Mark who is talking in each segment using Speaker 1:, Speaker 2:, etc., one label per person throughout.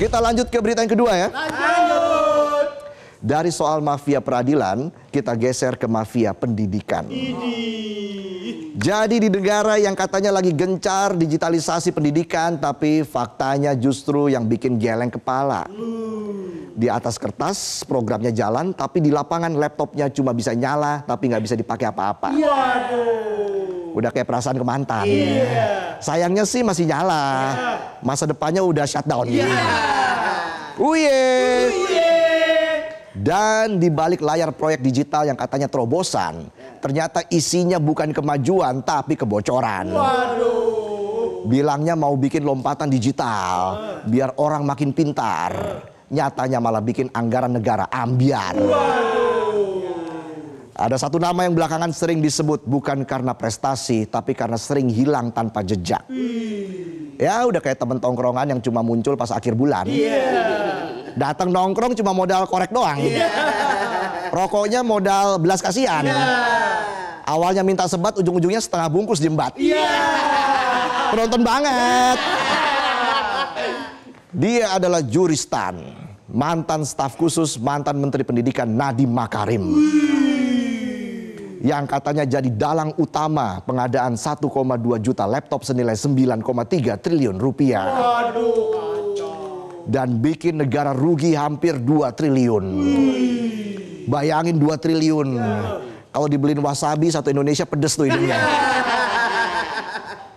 Speaker 1: Kita lanjut ke berita yang kedua ya.
Speaker 2: Lanjut.
Speaker 1: Dari soal mafia peradilan, kita geser ke mafia pendidikan. Jadi di negara yang katanya lagi gencar digitalisasi pendidikan, tapi faktanya justru yang bikin geleng kepala. Di atas kertas programnya jalan, tapi di lapangan laptopnya cuma bisa nyala, tapi nggak bisa dipakai apa-apa. Udah kayak perasaan ke mantan. Sayangnya sih masih nyala, masa depannya udah shutdown. Dan di balik layar proyek digital yang katanya terobosan, ternyata isinya bukan kemajuan tapi kebocoran. Bilangnya mau bikin lompatan digital biar orang makin pintar, nyatanya malah bikin anggaran negara ambiar. Ada satu nama yang belakangan sering disebut bukan karena prestasi tapi karena sering hilang tanpa jejak. Ya udah kayak temen tongkrongan yang cuma muncul pas akhir bulan. Datang nongkrong cuma modal korek doang. Rokoknya modal belas kasihan. Awalnya minta sebat, ujung-ujungnya setengah bungkus jembat. Penonton banget. Dia adalah Juristan, mantan staf khusus mantan Menteri Pendidikan Nadiem Makarim. Yang katanya jadi dalang utama pengadaan 1,2 juta laptop senilai 9,3 triliun rupiah. Dan bikin negara rugi hampir 2 triliun. Bayangin 2 triliun. Kalau dibeliin wasabi satu Indonesia pedes tuh hidungnya.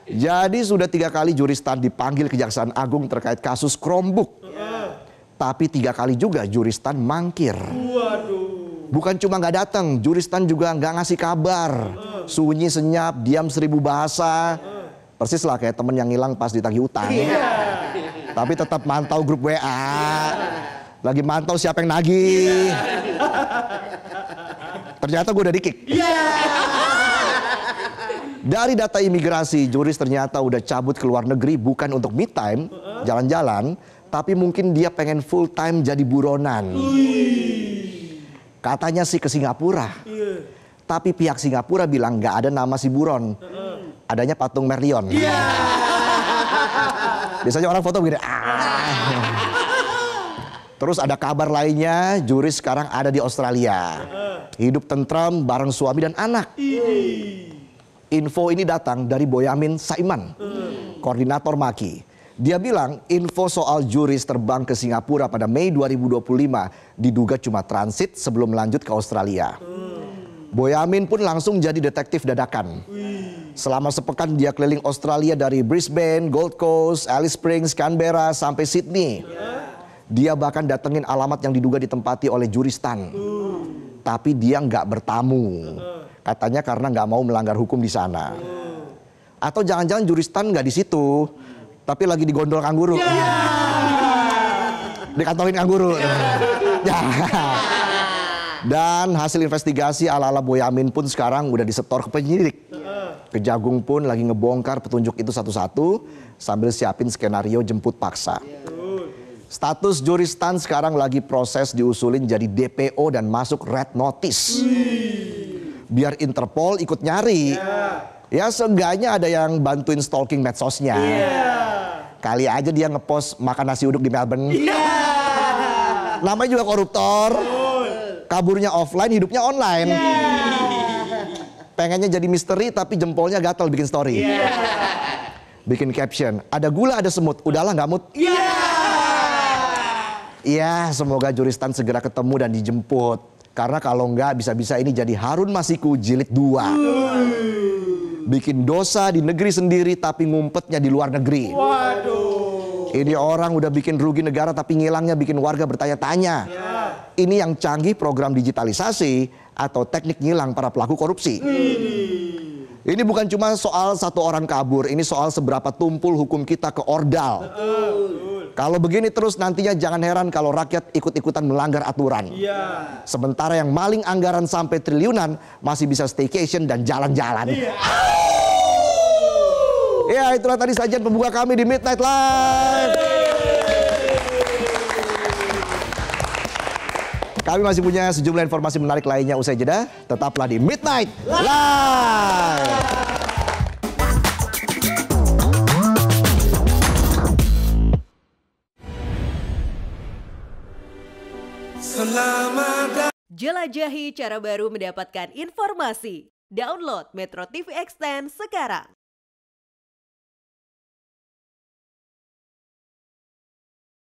Speaker 1: Jadi sudah 3 kali Juristan dipanggil Kejaksaan Agung terkait kasus Chromebook. Tapi 3 kali juga Juristan mangkir. Bukan cuma nggak datang, Juristan juga nggak ngasih kabar. Sunyi senyap, diam 1000 bahasa. Persis lah kayak temen yang hilang pas ditagih utang. Tapi tetap mantau grup WA. Lagi mantau siapa yang nagih. Ternyata gue udah di-kick. Dari data imigrasi, Juris ternyata udah cabut ke luar negeri bukan untuk me time, jalan-jalan, tapi mungkin dia pengen full time jadi buronan. Katanya sih ke Singapura. Tapi pihak Singapura bilang nggak ada nama si buron. Adanya patung Merlion. Biasanya orang foto begini. Terus ada kabar lainnya, Juris sekarang ada di Australia. Hidup tentram bareng suami dan anak. Info ini datang dari Boyamin Saiman, koordinator Maki. Dia bilang info soal Juris terbang ke Singapura pada Mei 2025 diduga cuma transit sebelum lanjut ke Australia. Boyamin pun langsung jadi detektif dadakan. Selama sepekan dia keliling Australia dari Brisbane, Gold Coast, Alice Springs, Canberra sampai Sydney. Dia bahkan datengin alamat yang diduga ditempati oleh Juristan. Tapi dia nggak bertamu. Katanya karena nggak mau melanggar hukum di sana. Atau jangan-jangan Juristan nggak di situ, tapi lagi digondol kanguru. Dikantongin kanguru. Dan hasil investigasi ala-ala Boyamin pun sekarang udah disetor ke penyidik. Kejagung pun lagi ngebongkar petunjuk itu satu-satu sambil siapin skenario jemput paksa. Status Juristan sekarang lagi proses diusulin jadi DPO dan masuk red notice. Biar Interpol ikut nyari. Ya seenggaknya ada yang bantuin stalking medsosnya. Kali aja dia ngepost makan nasi uduk di Melbourne. Namanya juga koruptor. Kaburnya offline, hidupnya online. Pengennya jadi misteri tapi jempolnya gatal bikin story. Bikin caption, ada gula ada semut, udahlah nggak mood. Iya, semoga Juristan segera ketemu dan dijemput. Karena kalau nggak bisa-bisa ini jadi Harun Masiku jilid 2. Bikin dosa di negeri sendiri tapi ngumpetnya di luar negeri. Ini orang udah bikin rugi negara tapi ngilangnya bikin warga bertanya-tanya. Ini yang canggih program digitalisasi atau teknik ngilang para pelaku korupsi. Ini bukan cuma soal satu orang kabur, ini soal seberapa tumpul hukum kita ke ordal. Kalau begini terus nantinya jangan heran kalau rakyat ikut-ikutan melanggar aturan. Sementara yang maling anggaran sampai triliunan masih bisa staycation dan jalan-jalan. Ya itulah tadi sajian pembuka kami di Midnight Live. Kami masih punya sejumlah informasi menarik lainnya usai jeda. Tetaplah di Midnight Live.
Speaker 2: Jelajahi cara baru mendapatkan informasi. Download Metro TV Extend sekarang.